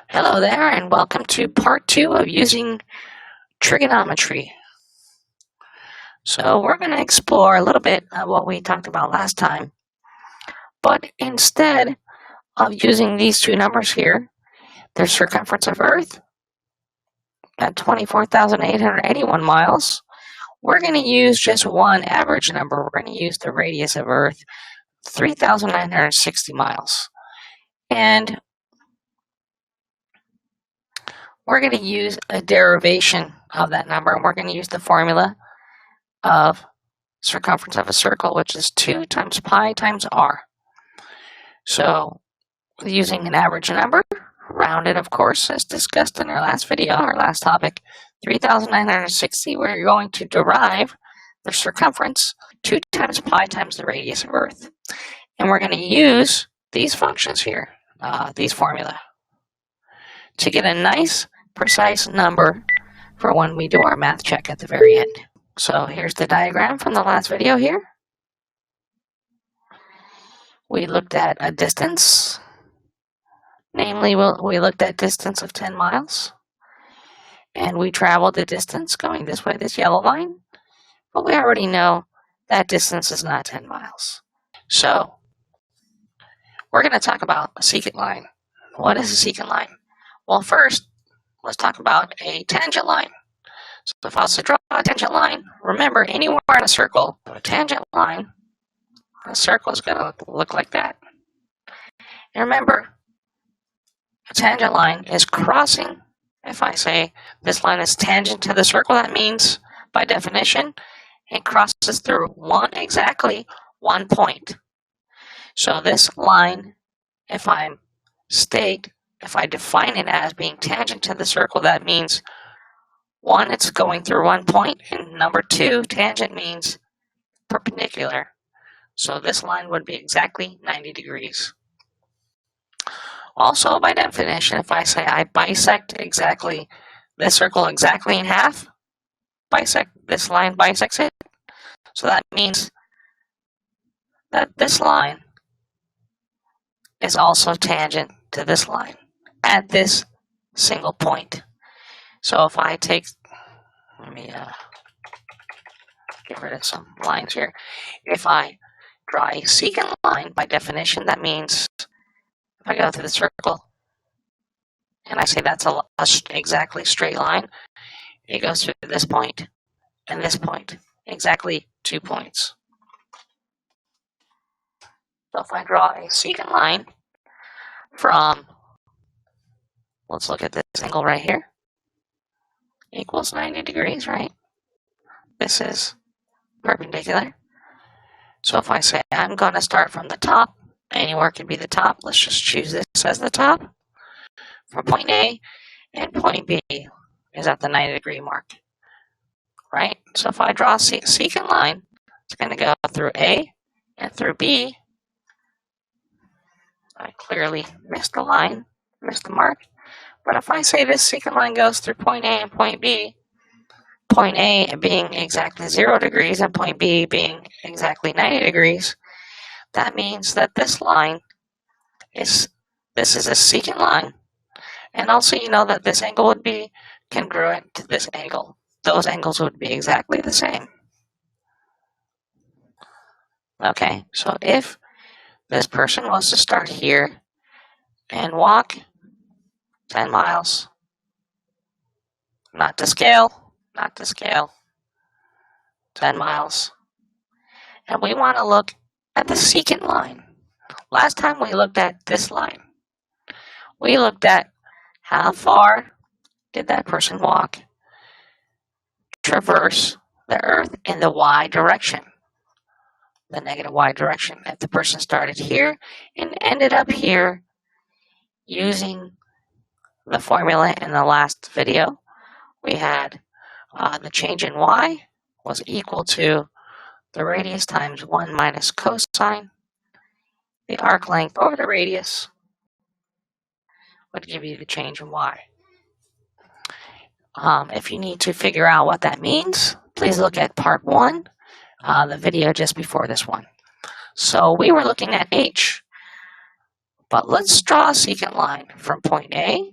Hello there, and welcome to part 2 of using trigonometry. So we're going to explore a little bit of what we talked about last time, but instead of using these two numbers here, the circumference of Earth at 24,881 miles, we're going to use just one average number. We're going to use the radius of Earth, 3,960 miles. And we're going to use a derivation of that number, and we're going to use the formula of circumference of a circle, which is 2 times pi times r. So, using an average number, rounded, of course, as discussed in our last video, our last topic, 3,960, we're going to derive the circumference, 2 times pi times the radius of Earth. And we're going to use these functions here, these formula, to get a nice, precise number for when we do our math check at the very end. So here's the diagram from the last video here. We looked at a distance, namely we looked at distance of 10 miles, and we traveled the distance going this way, this yellow line, but we already know that distance is not 10 miles. So we're going to talk about a secant line. What is a secant line? Well, first, let's talk about a tangent line. So if I was to draw a tangent line, remember, anywhere in a circle, a tangent line, a circle is going to look like that. And remember, a tangent line is crossing. If I say this line is tangent to the circle, that means, by definition, it crosses through exactly one point. So this line, if I define it as being tangent to the circle, that means 1, it's going through one point, and number 2, tangent means perpendicular. So this line would be exactly 90 degrees. Also, by definition, if I say I bisect exactly this circle exactly in half, this line bisects it. So that means that this line is also tangent to this line at this single point. So if I take, let me get rid of some lines here. If I draw a secant line, by definition, that means if I go through the circle and I say that's a exactly straight line, it goes through this point and this point, exactly 2 points. So if I draw a secant line from, let's look at this angle right here, equals 90 degrees, right? This is perpendicular. So if I say I'm going to start from the top, anywhere can be the top, let's just choose this as the top, from point A, and point B is at the 90 degree mark, right? So if I draw a secant line, it's going to go through A and through B. I clearly missed the line, missed the mark. But if I say this secant line goes through point A and point B, point A being exactly 0 degrees and point B being exactly 90 degrees, that means that this line is a secant line. And also you know that this angle would be congruent to this angle. Those angles would be exactly the same. Okay, so if this person was to start here and walk 10 miles, not to scale, 10 miles. And we want to look at the secant line. Last time we looked at this line. We looked at how far did that person walk, traverse the Earth in the y direction, the negative y direction. If the person started here and ended up here, using the formula in the last video, we had the change in y was equal to the radius times 1 minus cosine. The arc length over the radius would give you the change in y. If you need to figure out what that means, please look at part 1, the video just before this one. So we were looking at h, but let's draw a secant line from point A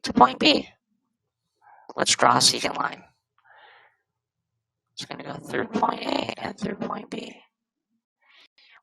to point B. Let's draw a secant line. It's going to go through point A and through point B.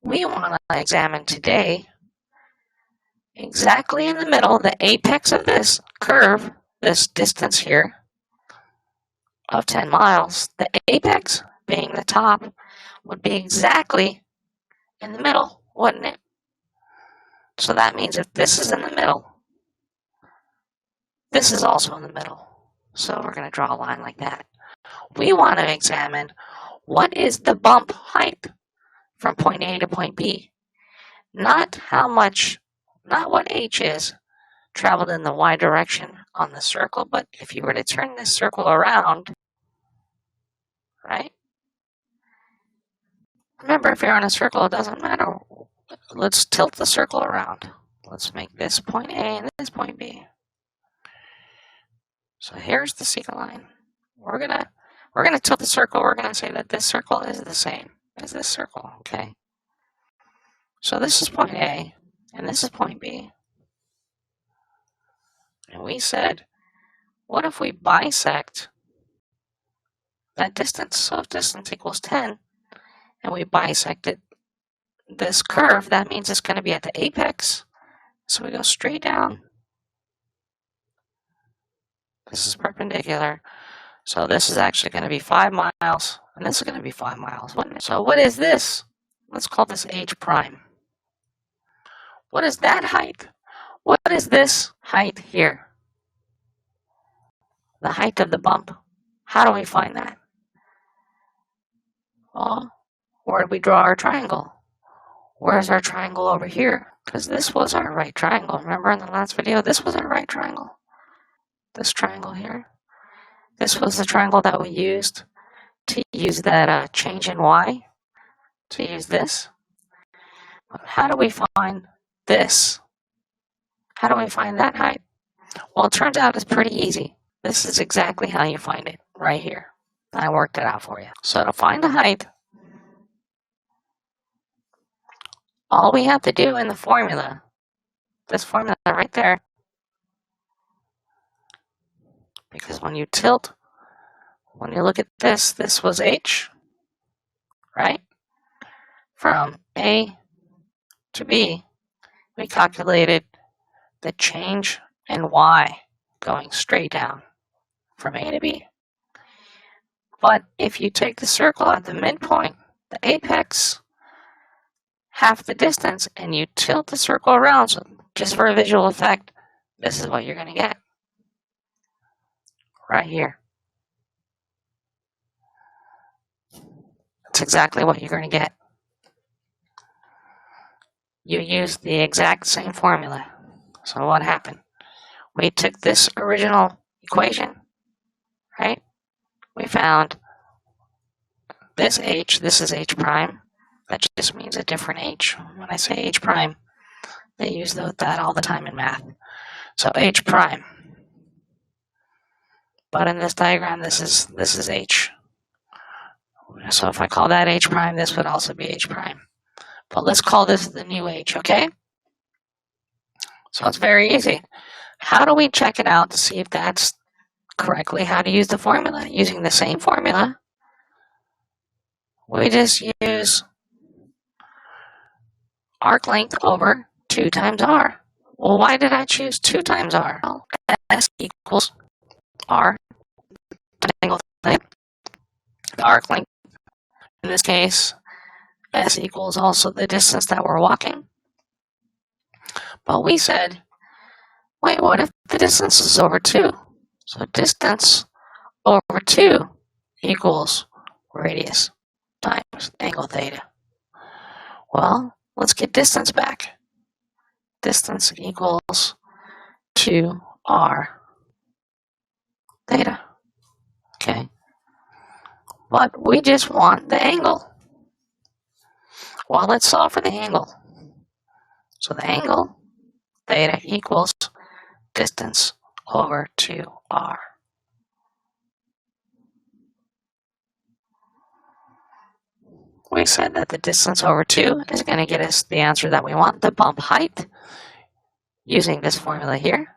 We want to examine today exactly in the middle, the apex of this curve, this distance here of 10 miles. The apex, being the top, would be exactly in the middle, wouldn't it? So that means if this is in the middle, this is also in the middle. So we're going to draw a line like that. We want to examine what is the bump height from point A to point B. Not how much, not what h is traveled in the y direction on the circle, but if you were to turn this circle around, right? Remember, if you're on a circle, it doesn't matter. Let's tilt the circle around. Let's make this point A and this point B. So here's the secant line. We're gonna tilt the circle. We're gonna say that this circle is the same as this circle. Okay. So this is point A and this is point B. And we said, what if we bisect that distance? So if distance equals 10, and we bisected this curve, that means it's going to be at the apex. So we go straight down. This is perpendicular. So this is actually going to be 5 miles, and this is going to be 5 miles, wouldn't it? So what is this? Let's call this h prime. What is that height? What is this height here? The height of the bump. How do we find that? Well, where did we draw our triangle? Where's our triangle over here? Because this was our right triangle. Remember in the last video, this was our right triangle. This triangle here. This was the triangle that we used to use that change in y, to use this. How do we find this? How do we find that height? Well, it turns out it's pretty easy. This is exactly how you find it, right here. I worked it out for you. So to find the height, all we have to do in the formula, this formula right there, because when you tilt, when you look at this, this was h, right? From A to B, we calculated the change in y going straight down from A to B. But if you take the circle at the midpoint, the apex, half the distance, and you tilt the circle around, so just for a visual effect, this is what you're going to get. Right here. That's exactly what you're going to get. You use the exact same formula. So what happened? We took this original equation, right? We found this h, this is h prime. That just means a different h. When I say h prime, they use that all the time in math. So h prime. But in this diagram, this is h. So if I call that h prime, this would also be h prime. But let's call this the new h, okay? So it's very easy. How do we check it out to see if that's correctly how to use the formula? Using the same formula, we just use arc length over 2 times r. Well, why did I choose 2 times r? Well, s equals r, angle length, the arc length. In this case, s equals also the distance that we're walking. But we said, wait, what if the distance is over 2? So distance over 2 equals radius times angle theta. Well, let's get distance back. Distance equals 2r theta. Okay. But we just want the angle. Well, let's solve for the angle. So the angle, theta, equals distance over 2r. We said that the distance over 2 is going to get us the answer that we want, the bump height, using this formula here.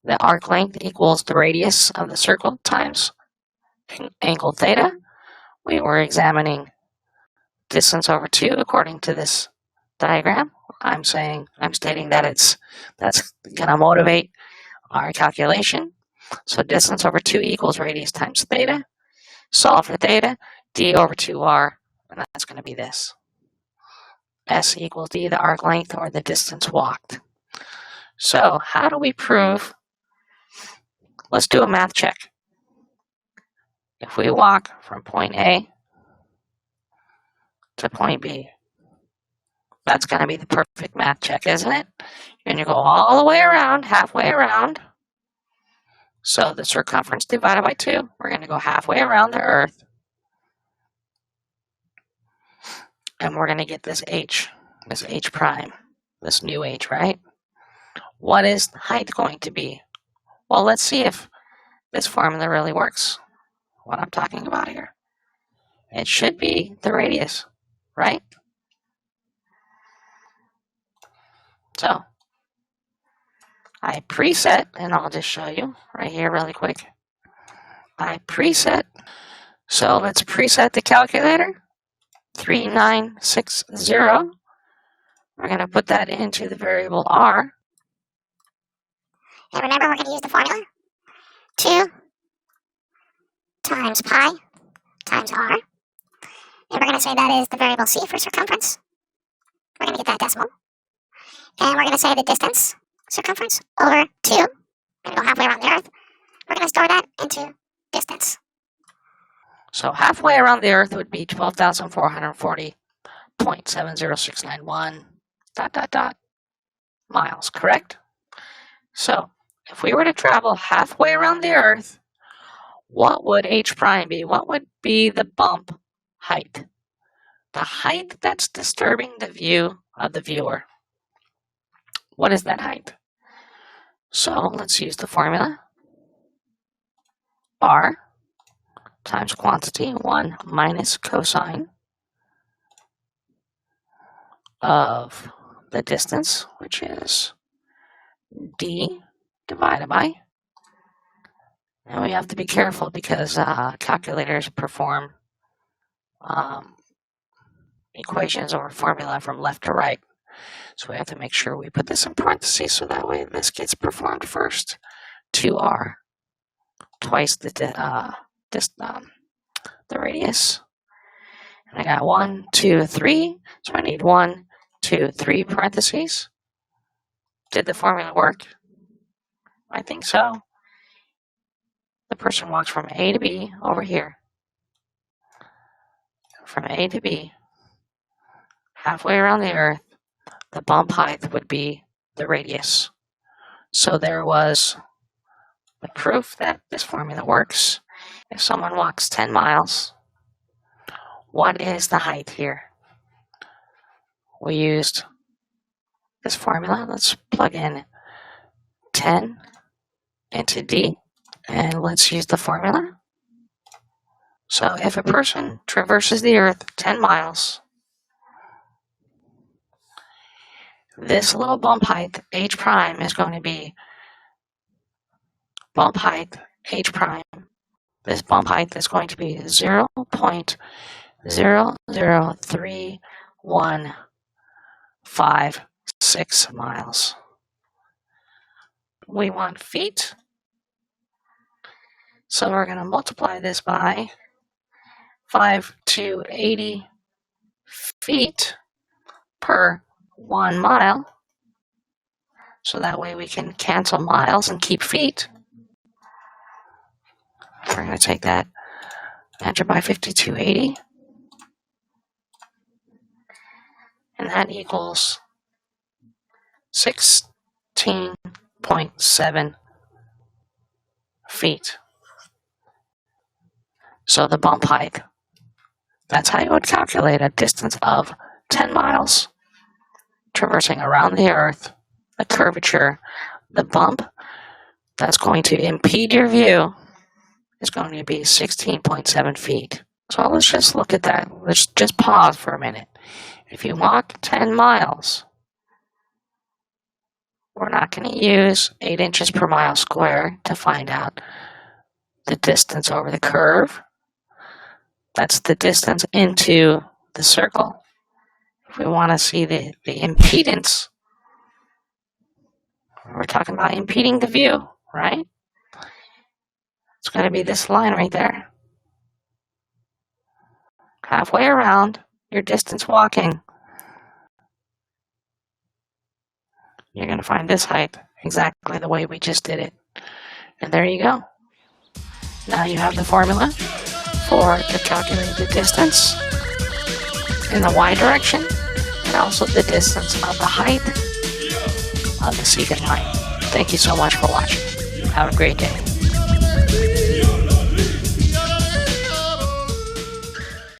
the arc length equals the radius of the circle times angle theta. We were examining distance over 2 according to this diagram. I'm stating that that's going to motivate our calculation. So distance over 2 equals radius times theta. Solve for theta, d over 2r, and that's going to be this. S equals d, the arc length, or the distance walked. So how do we prove? Let's do a math check. If we walk from point A to point B, that's going to be the perfect math check, isn't it? You're going to go all the way around, halfway around. So the circumference divided by 2, we're going to go halfway around the Earth. And we're going to get this h prime, this new h, right? What is the height going to be? Well, let's see if this formula really works. What I'm talking about here. It should be the radius, right? So I preset, and I'll just show you right here really quick. I preset. So let's preset the calculator. 3960. We're going to put that into the variable r. And remember, we're going to use the formula 2 times pi times r. And we're going to say that is the variable c for circumference. We're going to get that decimal. And we're going to say the distance, circumference, over 2. We're going to go halfway around the Earth. We're going to store that into distance. So halfway around the Earth would be 12,440.70691 ... miles, correct? So if we were to travel halfway around the Earth, what would h prime be? What would be the bump height? The height that's disturbing the view of the viewer. What is that height? So let's use the formula. R times quantity, 1 minus cosine of the distance, which is d divided by, and we have to be careful because calculators perform equations or formula from left to right. So we have to make sure we put this in parentheses so that way this gets performed first. 2r, twice the radius. And I got 1, 2, 3. So I need 1, 2, 3 parentheses. Did the formula work? I think so. The person walks from A to B over here. From A to B, halfway around the Earth, the bump height would be the radius. So there was the proof that this formula works. If someone walks 10 miles, what is the height here? We used this formula. Let's plug in 10 into D, and let's use the formula. So if a person traverses the Earth 10 miles, this little bump height, h prime, is going to be bump height, h prime. This bump height is going to be 0.00315 miles. We want feet, so we're going to multiply this by 5 to 80 feet per 1 mile. So that way we can cancel miles and keep feet. We're going to take that, enter by 5280. And that equals 16.7 feet. So the bump height, that's how you would calculate a distance of 10 miles traversing around the Earth. The curvature, the bump that's going to impede your view is going to be 16.7 feet. So let's just look at that. Let's just pause for a minute. If you walk 10 miles, we're not going to use 8 inches per mile squared to find out the distance over the curve. That's the distance into the circle. If we want to see the impedance, we're talking about impeding the view, right? It's going to be this line right there. Halfway around your distance walking, you're going to find this height exactly the way we just did it. And there you go. Now you have the formula to calculate the distance in the y direction and also the distance of the height of the secant line. Thank you so much for watching. Have a great day.